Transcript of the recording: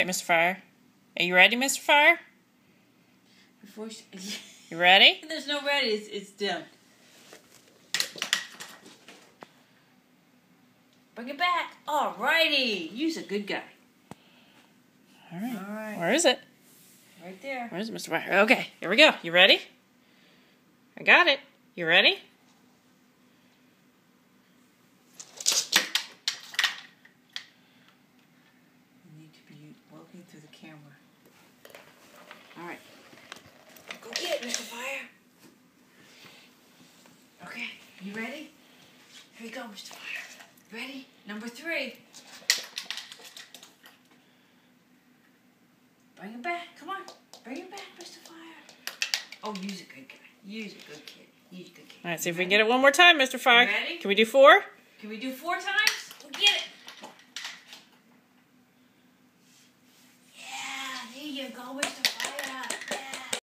Mr. Fire. Are you ready, Mr. Fire? You ready? There's no ready. It's dim. Bring it back. Alrighty. You's a good guy. All right. All right. Where is it? Right there. Where is it, Mr. Fire? Okay, here we go. You ready? I got it. You ready? You need to be walking through the camera. All right. Go get it, Mr. Fire. Okay. You ready? Here we go, Mr. Fire. Ready? Number 3. Bring it back. Come on. Bring it back, Mr. Fire. Oh, you's a good guy. You's a good kid. You's a good kid. All right, see if we can get it one more time, Mr. Fire. Ready? Can we do 4? Can we do 4 times? We'll get it. Yeah, there you go, Mr. Fire.